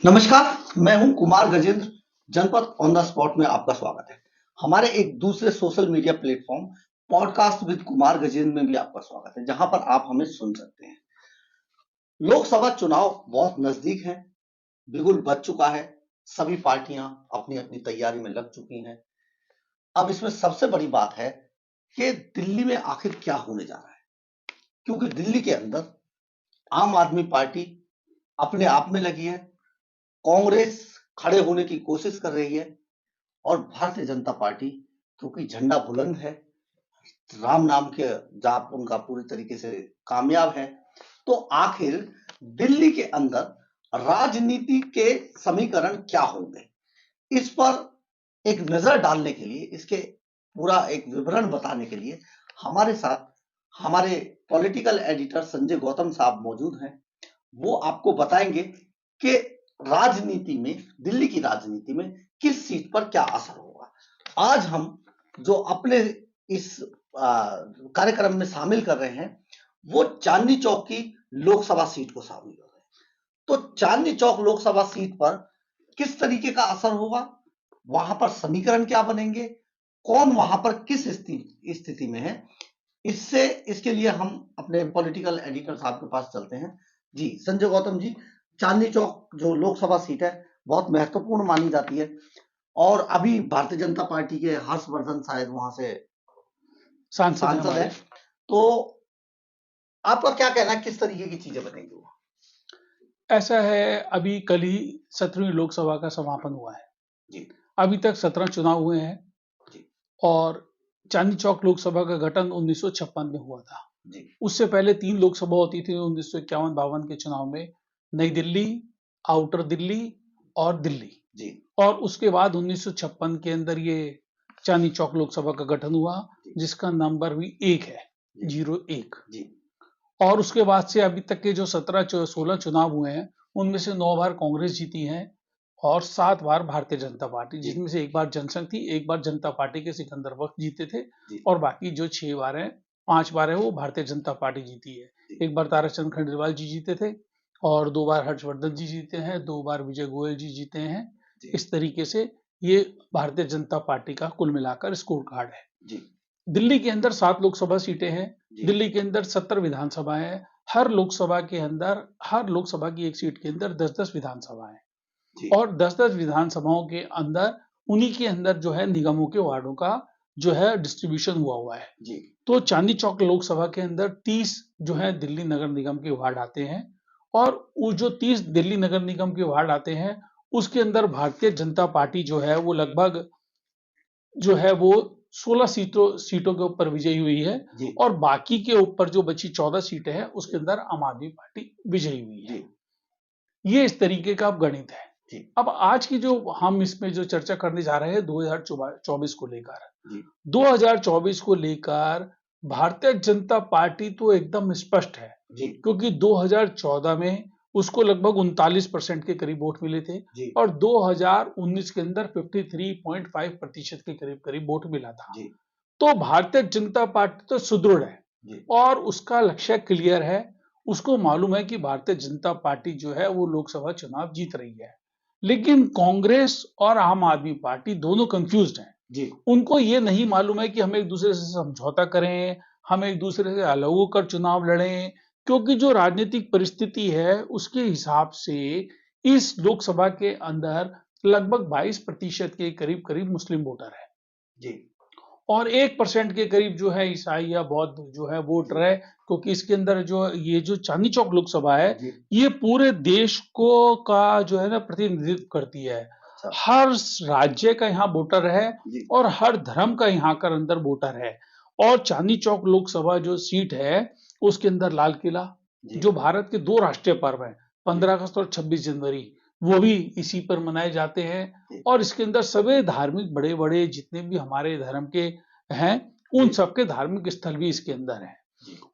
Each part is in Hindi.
नमस्कार, मैं हूं कुमार गजेंद्र। जनपद ऑन द स्पॉट में आपका स्वागत है। हमारे एक दूसरे social media platform podcast with Kumar Gajendra में भी आपका स्वागत है, जहां पर आप हमें सुन सकते हैं। लोकसभा चुनाव बहुत नजदीक है, बिगुल बज चुका है, सभी पार्टियां अपनी अपनी तैयारी में लग चुकी हैं। अब इसमें सबसे बड़ी बात है कि दिल्ली में आखिर क्या होने जा रहा है, क्योंकि दिल्ली के अंदर आम आदमी पार्टी अपने आप में लगी है, कांग्रेस खड़े होने की कोशिश कर रही है और भारतीय जनता पार्टी क्योंकि झंडा बुलंद है, राम नाम के जाप उनका पूरी तरीके से कामयाब है, तो आखिर दिल्ली के अंदर राजनीति के समीकरण क्या होंगे, इस पर एक नजर डालने के लिए, इसके पूरा एक विवरण बताने के लिए हमारे साथ हमारे पॉलिटिकल एडिटर संजय गौतम साहब मौजूद हैं। वो आपको बताएंगे कि राजनीति में, दिल्ली की राजनीति में किस सीट पर क्या असर होगा। आज हम जो अपने इस कार्यक्रम में शामिल कर रहे हैं वो चांदनी चौक की लोकसभा सीट को शामिल कर रहे हैं। तो चांदनी चौक लोकसभा सीट पर किस तरीके का असर होगा, वहां पर समीकरण क्या बनेंगे, कौन वहां पर किस स्थिति में है, इसके लिए हम अपने पॉलिटिकल एडिटर साहब के पास चलते हैं। जी संजय गौतम जी, चांदनी चौक जो लोकसभा सीट है बहुत महत्वपूर्ण मानी जाती है और अभी भारतीय जनता पार्टी के हर्षवर्धन शायद वहां से सांसद है, तो आपका क्या कहना है, किस तरीके की चीजें बनेंगी? वो ऐसा है, अभी कल ही 17वीं लोकसभा का समापन हुआ है जी। अभी तक 17 चुनाव हुए हैं जी। और चांदनी चौक लोकसभा का गठन 1956 में हुआ था जी। उससे पहले 3 लोकसभा होती थी 1951-52 के चुनाव में, नई दिल्ली, आउटर दिल्ली और दिल्ली जी। और उसके बाद 1956 के अंदर ये चांदनी चौक लोकसभा का गठन हुआ, जिसका नंबर भी 1 है, 01 जी। और उसके बाद से अभी तक के जो 16 चुनाव हुए हैं उनमें से 9 बार कांग्रेस जीती है और 7 बार भारतीय जनता पार्टी, जिसमें से 1 बार जनसंघ थी, 1 बार जनता पार्टी के सिकंदर वक्त जीते थे और बाकी जो 6 बार हैं, 5 बार है वो भारतीय जनता पार्टी जीती है। 1 बार ताराचंद खंडेलवाल जी जीते थे और 2 बार हर्षवर्धन जी जीते हैं, 2 बार विजय गोयल जी जीते हैं। इस तरीके से ये भारतीय जनता पार्टी का कुल मिलाकर स्कोर कार्ड है। दिल्ली के अंदर 7 लोकसभा सीटें हैं, दिल्ली के अंदर 70 विधानसभाएं हैं, हर लोकसभा की एक सीट के अंदर 10-10 विधानसभाएं हैं और 10-10 विधानसभाओं के अंदर उन्हीं के अंदर जो है निगमों के वार्डों का जो है डिस्ट्रीब्यूशन हुआ है। तो चांदनी चौक लोकसभा के अंदर 30 जो है दिल्ली नगर निगम के वार्ड आते हैं और वो जो 30 दिल्ली नगर निगम के वार्ड आते हैं उसके अंदर भारतीय जनता पार्टी जो है वो लगभग जो है वो 16 सीटों के ऊपर विजयी हुई है और बाकी के ऊपर जो बची 14 सीटें हैं उसके अंदर आम आदमी पार्टी विजयी हुई है। ये इस तरीके का गणित है। अब आज की जो हम इसमें जो चर्चा करने जा रहे हैं 2024 को लेकर, 2024 को लेकर भारतीय जनता पार्टी तो एकदम स्पष्ट है, क्योंकि 2014 में उसको लगभग 39% के करीब वोट मिले थे और 2019 के अंदर 53.5% के करीब वोट मिला था। तो भारतीय जनता पार्टी तो सुदृढ़ है और उसका लक्ष्य क्लियर है, उसको मालूम है कि भारतीय जनता पार्टी जो है वो लोकसभा चुनाव जीत रही है। लेकिन कांग्रेस और आम आदमी पार्टी दोनों कंफ्यूज्ड हैं। उनको ये नहीं मालूम है कि हम एक दूसरे से समझौता करें, हम एक दूसरे से अलग होकर चुनाव लड़ें, क्योंकि जो राजनीतिक परिस्थिति है उसके हिसाब से इस लोकसभा के अंदर लगभग 22% के करीब मुस्लिम वोटर है और 1% के करीब जो है ईसाई या बौद्ध जो है वोटर है, क्योंकि इसके अंदर जो ये जो चांदनी चौक लोकसभा है ये पूरे देश को का जो है ना प्रतिनिधित्व करती है। हर राज्य का यहाँ वोटर है और हर धर्म का यहाँ का अंदर वोटर है और चांदनी चौक लोकसभा जो सीट है उसके अंदर लाल किला, जो भारत के 2 राष्ट्रीय पर्व हैं 15 अगस्त और 26 जनवरी, वो भी इसी पर मनाए जाते हैं और इसके अंदर सभी धार्मिक बड़े-बड़े जितने भी हमारे धर्म के हैं उन सबके धार्मिक स्थल भी इसके अंदर हैं।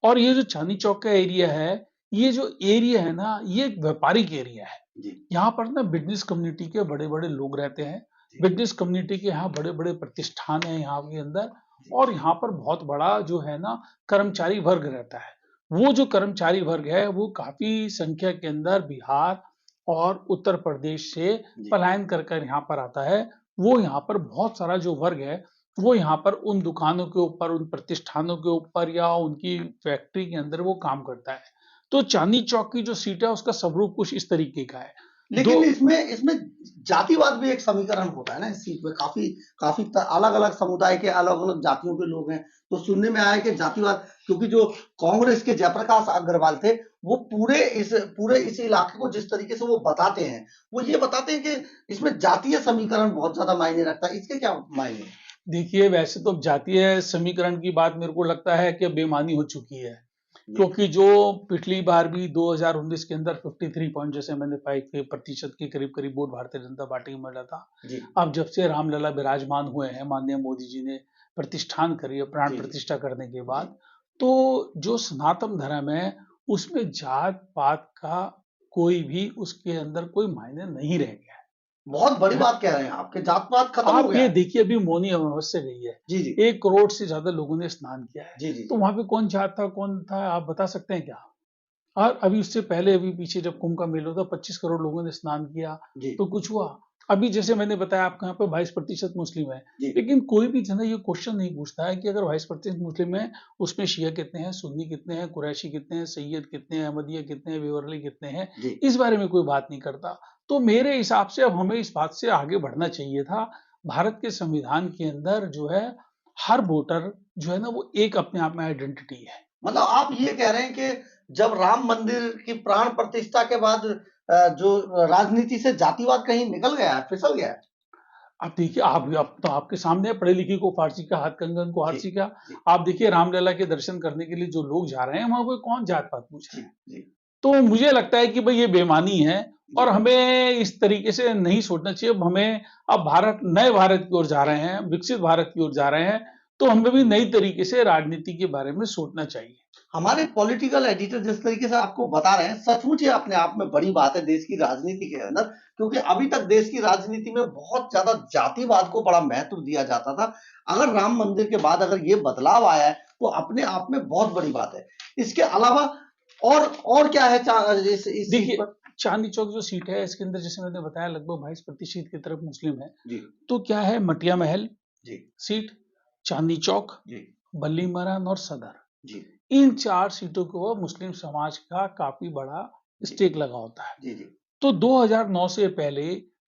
और ये जो चांदनी चौक का एरिया है, ये जो एरिया है ना, ये एक व्यापारिक एरिया है। यहाँ पर ना बिजनेस कम्युनिटी के बड़े-बड़े लोग रहते हैं, बिजनेस कम्युनिटी के यहाँ बड़े-बड़े प्रतिष्ठान हैं यहाँ के अंदर और यहाँ पर बहुत बड़ा जो है ना कर्मचारी वर्ग रहता है। वो जो कर्मचारी वर्ग है वो काफी संख्या के अंदर बिहार और उत्तर प्रदेश से जी पलायन कर कर यहाँ पर आता है। वो यहाँ पर बहुत सारा जो वर्ग है वो यहाँ पर उन दुकानों के ऊपर, उन प्रतिष्ठानों के ऊपर या उनकी फैक्ट्री के अंदर वो काम करता है। तो चांदनी चौक की जो सीट है उसका स्वरूप कुछ इस तरीके का है। लेकिन इसमें इसमें जातिवाद भी एक समीकरण होता है ना इस सीट में। काफी काफी अलग अलग समुदाय के अलग अलग जातियों के लोग हैं, तो सुनने में आया है कि जातिवाद, क्योंकि जो कांग्रेस के जयप्रकाश अग्रवाल थे वो पूरे इस इलाके को जिस तरीके से वो बताते हैं, वो ये बताते हैं कि इसमें जातीय समीकरण बहुत ज्यादा मायने रखता है। इसके क्या मायने हैं? देखिए, वैसे तो जातीय समीकरण की बात मेरे को लगता है कि बेमानी हो चुकी है, क्योंकि जो पिछली बार भी 2019 के अंदर 53 पॉइंट जैसे मैंने 5% के करीब वोट भारतीय जनता पार्टी को मिला था। अब जब से रामलला विराजमान हुए हैं, माननीय मोदी जी ने प्रतिष्ठान करी है, प्राण प्रतिष्ठा करने के बाद, तो जो सनातन धर्म है उसमें जात पात का कोई भी उसके अंदर कोई मायने नहीं रह गया है। बहुत बड़ी बात कह रहे हैं आपके, जात पात खत्म हो आप गया ये है। देखिए, अभी मौनी अमावस्या गई है, जी जी 1 करोड़ से ज्यादा लोगों ने स्नान किया है। जी जी तो वहां पे कौन जात था कौन था आप बता सकते हैं क्या? और अभी उससे पहले, अभी पीछे जब कुंभ का मेला था, 25 करोड़ लोगों ने स्नान किया, जी तो कुछ हुआ? अभी जैसे मैंने बताया आपके यहाँ पे 22% मुस्लिम है, जी लेकिन कोई भी जना ये क्वेश्चन नहीं पूछता है कि अगर 22% मुस्लिम है, उसमें शिया कितने हैं, सुन्नी कितने हैं, कुरैशी कितने हैं, सैयद कितने हैं, अहमदिया कितने हैं, बेवरली कितने हैं, जी इस बारे में कोई बात नहीं करता। तो मेरे हिसाब से अब हमें इस बात से आगे बढ़ना चाहिए था। भारत के संविधान के अंदर जो है, हर वोटर जो है ना, वो एक अपने आप में आइडेंटिटी है। मतलब आप ये कह रहे हैं कि जब राम मंदिर की प्राण प्रतिष्ठा के बाद जो राजनीति से जातिवाद कहीं निकल गया है, फिसल गया है। आप देखिए, आप तो आपके सामने है, पढ़े लिखे को फारसी का, हाथ कंगन को जी आरसी का। जी आप देखिए, रामलला के दर्शन करने के लिए जो लोग जा रहे हैं, वहां कोई कौन जात पात पूछ जी रहे हैं? जी तो मुझे लगता है कि भाई ये बेमानी है, और जी हमें इस तरीके से नहीं सोचना चाहिए। हमें अब नए भारत की ओर जा रहे हैं, विकसित भारत की ओर जा रहे हैं, तो हमें भी नई तरीके से राजनीति के बारे में सोचना चाहिए। हमारे पॉलिटिकल एडिटर जिस तरीके से आपको बता रहे हैं, सचमुच ये अपने आप में बड़ी बात है देश की राजनीति के अंदर, क्योंकि अभी तक देश की राजनीति में बहुत ज्यादा जातिवाद को बड़ा महत्व दिया जाता था। अगर राम मंदिर के बाद अगर ये बदलाव आया है तो अपने आप में बहुत बड़ी बात है। इसके अलावा और क्या है इस सीट देखिए, पर? चांदनी चौक जो सीट है, इसके अंदर जैसे मैंने बताया लगभग 22% की तरफ मुस्लिम है। जी तो क्या है, मटिया महल जी सीट, चांदनी चौक, जी बल्ली मरान और सदर, जी इन 4 सीटों को मुस्लिम समाज का काफी बड़ा स्टेक लगा होता है। जी जी तो 2009 से पहले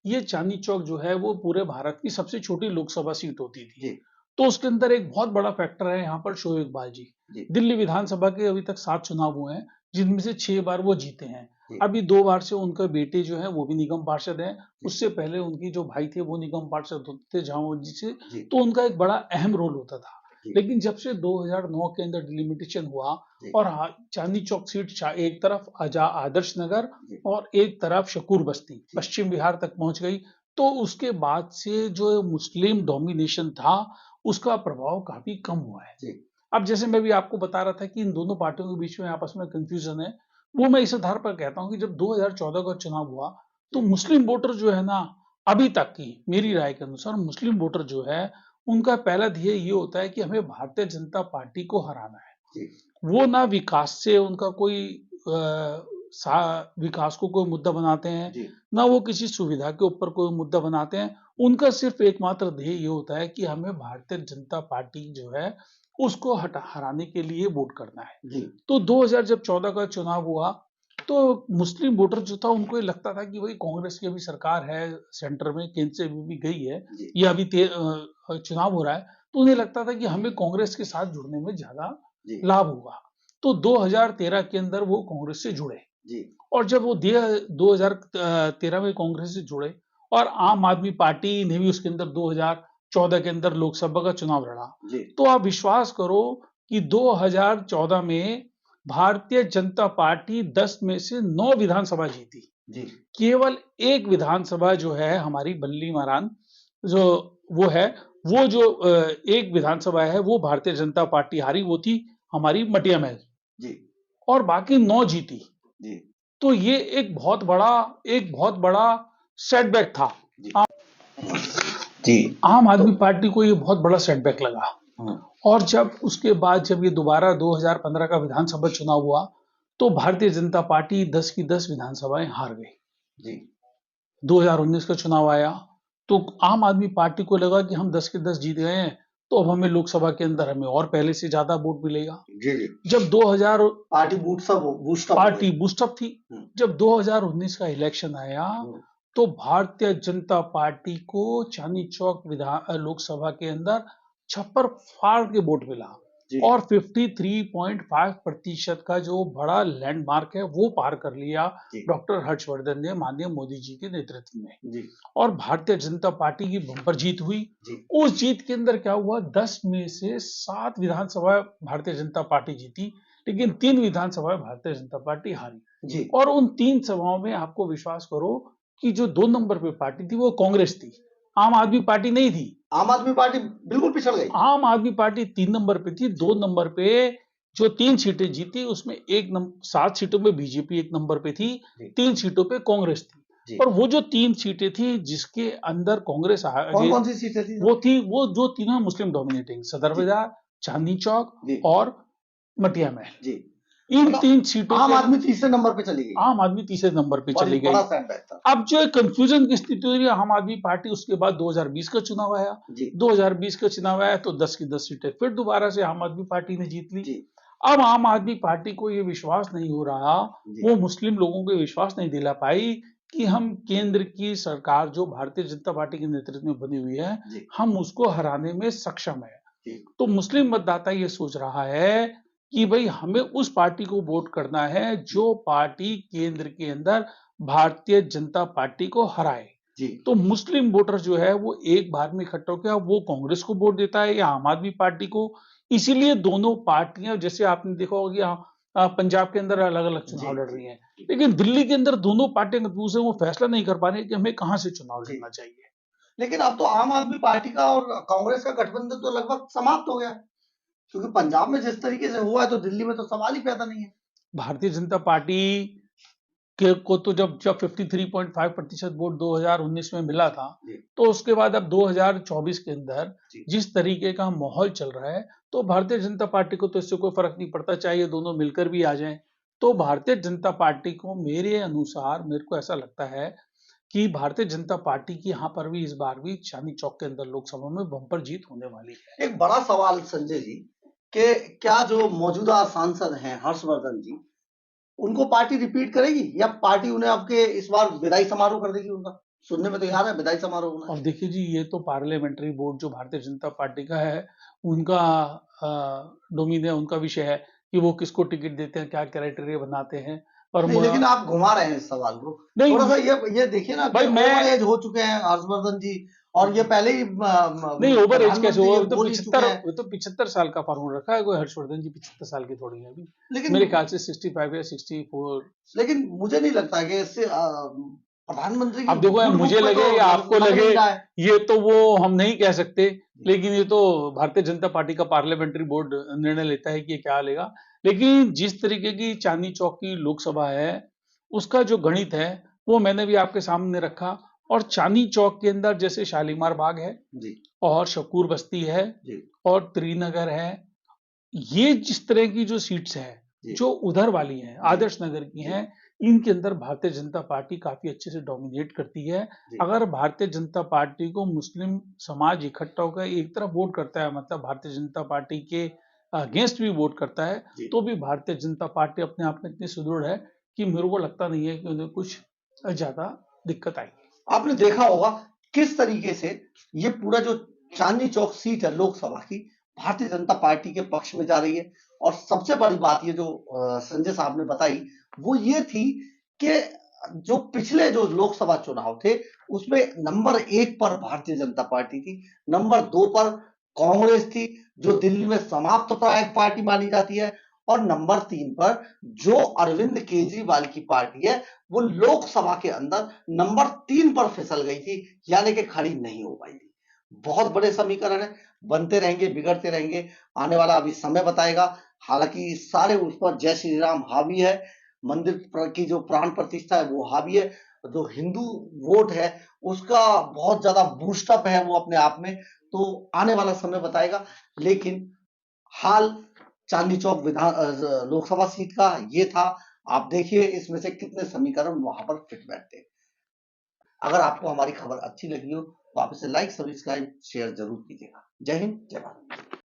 ये चांदनी चौक जो है वो पूरे भारत की सबसे छोटी लोकसभा सीट होती थी। जी तो उसके अंदर एक बहुत बड़ा फैक्टर है यहाँ पर शोएब इकबाल जी। जी दिल्ली विधानसभा के अभी तक 7 चुनाव हुए हैं, जिनमें से 6 बार वो जीते हैं। जी अभी 2 बार से उनका बेटे जो है वो भी निगम पार्षद है। जी उससे पहले उनकी जो भाई थे वो निगम पार्षद होते थे झामुमो जी से, जी तो उनका एक बड़ा अहम रोल होता था। जी लेकिन जब से 2009 के अंदर डिलिमिटेशन हुआ जी और चांदनी चौक सीट एक तरफ आदर्श नगर जी और एक तरफ शकूर बस्ती पश्चिम बिहार तक पहुंच गई, तो उसके बाद से जो मुस्लिम डोमिनेशन था उसका प्रभाव काफी कम हुआ है। जी अब जैसे मैं भी आपको बता रहा था कि इन दोनों पार्टियों के बीच में आपस में कंफ्यूजन है, वो मैं इस आधार पर कहता हूं कि जब 2014 का चुनाव हुआ तो मुस्लिम वोटर जो है ना, अभी तक की मेरी राय के अनुसार मुस्लिम वोटर जो है उनका पहला ध्येय ये होता है कि हमें भारतीय जनता पार्टी को हराना है। जी वो ना विकास से उनका कोई विकास को कोई मुद्दा बनाते हैं, जी ना वो किसी सुविधा के ऊपर कोई मुद्दा बनाते हैं। उनका सिर्फ एकमात्र ध्येय ये होता है कि हमें भारतीय जनता पार्टी जो है उसको हराने के लिए वोट करना है। जी तो 2014 का चुनाव हुआ तो मुस्लिम वोटर जो था उनको ये लगता था कि भाई कांग्रेस की अभी सरकार है सेंटर में, केंद्र से भी गई है, जी ये अभी चुनाव हो रहा है, तो उन्हें लगता था कि हमें कांग्रेस के साथ जुड़ने में ज्यादा जी लाभ होगा। तो 2013 के अंदर वो कांग्रेस से जुड़े, जी और जब वो 2013 में कांग्रेस से जुड़े और आम आदमी पार्टी ने भी उसके अंदर 2014 के अंदर लोकसभा का चुनाव लड़ा, जी तो आप विश्वास करो कि 2014 में भारतीय जनता पार्टी 10 में से 9 विधानसभा जीती। जी केवल एक विधानसभा जो है हमारी बल्ली मारान जो वो है, वो जो एक विधानसभा है वो भारतीय जनता पार्टी हारी, वो थी हमारी मटिया महल, जी और बाकी 9 जीती। जी तो ये एक बहुत बड़ा सेटबैक था। जी जी आम आदमी पार्टी को ये बहुत बड़ा सेटबैक लगा। हाँ, और जब उसके बाद जब ये दोबारा 2015 का विधानसभा चुनाव हुआ तो भारतीय जनता पार्टी 10 की 10 विधानसभाएं हार गई। जी 2019 का चुनाव आया तो आम आदमी पार्टी को लगा कि हम 10 के 10 जीत गए हैं, तो अब हमें लोकसभा के अंदर हमें और पहले से ज्यादा वोट मिलेगा। जी जी जब 2000 पार्टी बूस्टअप हो पार्टी गई। बूस्टअप थी। हम्म, जब 2019 का इलेक्शन आया हम्म, तो भारतीय जनता पार्टी को चांदनी चौक लोकसभा के अंदर छप्पर फाड़ के वोट मिला जी और 53.5% का जो बड़ा लैंडमार्क है वो पार कर लिया जी डॉक्टर हर्षवर्धन ने माननीय मोदी जी के नेतृत्व में। जी और भारतीय जनता पार्टी की बंपर जीत हुई। जी उस जीत के अंदर क्या हुआ, 10 में से 7 विधानसभा भारतीय जनता पार्टी जीती, लेकिन 3 विधानसभा भारतीय जनता पार्टी हारी। जी और उन 3 सभाओं में आपको विश्वास करो कि जो 2 नंबर पे पार्टी थी वो कांग्रेस थी, आम आदमी पार्टी नहीं थी। आम आदमी पार्टी बिल्कुल पिछड़ गई। आम आदमी पार्टी 3 नंबर पे थी, 2 नंबर पे जो 3 सीटें जीती उसमें 7 सीटों में बीजेपी 1 नंबर पे थी, जी 3 सीटों पे कांग्रेस थी। जी और वो जो 3 सीटें थी जिसके अंदर कांग्रेस कौन आगे कौन सी सीटें थी? वो जो तीनों मुस्लिम डोमिनेटिंग, सदर जी बाजार, चांदनी चौक जी और मटिया महल, जी इन मतलब 3 सीटों आम पे आदमी तीसरे नंबर पे चली गई। आम आदमी तीसरे नंबर पे बड़ी चली बड़ा गई। सेटबैक था। अब जो एक कंफ्यूजन की स्थिति हुई आम आदमी पार्टी, उसके बाद 2020 का चुनाव आया। जी 2020 का चुनाव आया तो 10 की 10 सीटें फिर दोबारा से आम आदमी पार्टी ने जीत ली। जी अब आम आदमी पार्टी को ये विश्वास नहीं हो रहा, जी वो मुस्लिम लोगों को विश्वास नहीं दिला पाई कि हम केंद्र की सरकार जो भारतीय जनता पार्टी के नेतृत्व में बनी हुई है, जी हम उसको हराने में सक्षम है। जी तो मुस्लिम मतदाता ये सोच रहा है कि भाई हमें उस पार्टी को वोट करना है जी जो पार्टी केंद्र के अंदर भारतीय जनता पार्टी को हराए। जी तो मुस्लिम वोटर जो है वो एक बार में इकट्ठा होकर वो कांग्रेस को वोट देता है या आम आदमी पार्टी को। इसीलिए दोनों पार्टियां, जैसे आपने देखा होगा कि पंजाब के अंदर अलग अलग जी चुनाव लड़ जी रही हैं, जी लेकिन दिल्ली के अंदर दोनों पार्टियां एक दूसरे को फैसला नहीं कर पा रही कि हमें कहां से चुनाव जी लड़ना चाहिए। लेकिन अब तो आम आदमी पार्टी का और कांग्रेस का गठबंधन तो लगभग समाप्त हो गया है, क्योंकि पंजाब में जिस तरीके से हुआ है तो दिल्ली में तो सवाल ही पैदा नहीं है। भारतीय जनता पार्टी के को तो जब जब 53.5% वोट 2019 में मिला था, जी तो उसके बाद अब 2024 के अंदर जी जिस तरीके का माहौल चल रहा है, तो भारतीय जनता पार्टी को तो इससे कोई फर्क नहीं पड़ता, चाहे ये दोनों मिलकर भी आ जाएं। तो भारतीय जनता पार्टी को मेरे अनुसार, मेरे को ऐसा लगता है कि भारतीय जनता पार्टी की यहाँ पर भी इस बार भी चांदनी चौक के अंदर लोकसभा में बम्पर जीत होने वाली है। एक बड़ा सवाल संजय जी कि क्या जो मौजूदा सांसद हैं हर्षवर्धन जी, उनको पार्टी रिपीट करेगी या पार्टी उन्हें आपके इस बार विदाई समारोह कर देगी? उनका सुनने में तो यार है विदाई समारोह होना और है। देखिए जी, ये तो पार्लियामेंट्री बोर्ड जो भारतीय जनता पार्टी का है, उनका डोमेन है, उनका विषय है कि वो किसको टिकट देते हैं, क्या क्राइटेरिया बनाते हैं। और नहीं लेकिन आप घुमा रहे हैं इस सवाल को। थोड़ा सा नहीं ये देखिए ना कि भाई, ओवर मैं एज हो चुके हैं हर्षवर्धन जी, और ये पहले ही नहीं, ओवर एज कैसे प्रधानमंत्री हुआ? ये बोल ही चुके हैं। वो तो 75 साल का फॉर्मूला रखा है, कोई हर्षवर्धन जी 75 साल की थोड़ी है अभी। लेकिन मेरे ख्याल से 65 या 64। लेकिन मुझे नहीं लगता कि इससे प्रधानमंत्री की अब देखो यार, गुड बुक मुझे पे लगे तो या आपको लग लगे, नहीं रहा है। ये तो वो हम नहीं कह सकते, लेकिन ये तो भारतीय जनता पार्टी का पार्लियामेंट्री बोर्ड निर्णय लेता है कि ये क्या लेगा। लेकिन जिस तरीके की चांदनी चौक की लोकसभा है, उसका जो गणित है वो मैंने भी आपके सामने रखा। और चांदनी चौक के अंदर जैसे शालीमार बाग है जी और शकूर बस्ती है जी और त्रिनगर है, ये जिस तरह की जो सीट्स हैं, जी जो उधर वाली हैं, जी आदर्श नगर की जी हैं, इनके अंदर भारतीय जनता पार्टी काफ़ी अच्छे से डोमिनेट करती है। जी अगर भारतीय जनता पार्टी को मुस्लिम समाज इकट्ठा होकर एक तरफ वोट करता है, मतलब भारतीय जनता पार्टी के अगेंस्ट भी वोट करता है, जी तो भी भारतीय जनता पार्टी अपने आप में इतनी सुदृढ़ है कि मेरे को लगता नहीं है कि उन्हें कुछ ज़्यादा दिक्कत आएगी। आपने देखा होगा किस तरीके से ये पूरा जो चांदनी चौक सीट है लोकसभा की भारतीय जनता पार्टी के पक्ष में जा रही है। और सबसे बड़ी बात ये जो संजय साहब ने बताई वो ये थी कि जो पिछले जो लोकसभा चुनाव थे उसमें नंबर 1 पर भारतीय जनता पार्टी थी, नंबर 2 पर कांग्रेस थी जो दिल्ली में समाप्त पार्टी मानी जाती है, और नंबर 3 पर जो अरविंद केजरीवाल की पार्टी है वो लोकसभा के अंदर नंबर 3 पर फिसल गई थी, यानी कि खड़ी नहीं हो पाई थी। बहुत बड़े समीकरण है, बनते रहेंगे बिगड़ते रहेंगे, आने वाला अभी समय बताएगा। हालांकि सारे उस पर जय श्री राम हावी है, मंदिर की जो प्राण प्रतिष्ठा है वो हावी है, जो हिंदू वोट है उसका बहुत ज्यादा बूस्टअप है वो अपने आप में, तो आने वाला समय बताएगा। लेकिन हाल चांदनी चौक लोकसभा सीट का ये था। आप देखिए इसमें से कितने समीकरण वहां पर फिट बैठते हैं। अगर आपको हमारी खबर अच्छी लगी हो तो आप इसे लाइक, सब्सक्राइब, शेयर जरूर कीजिएगा। जय हिंद, जय भारत।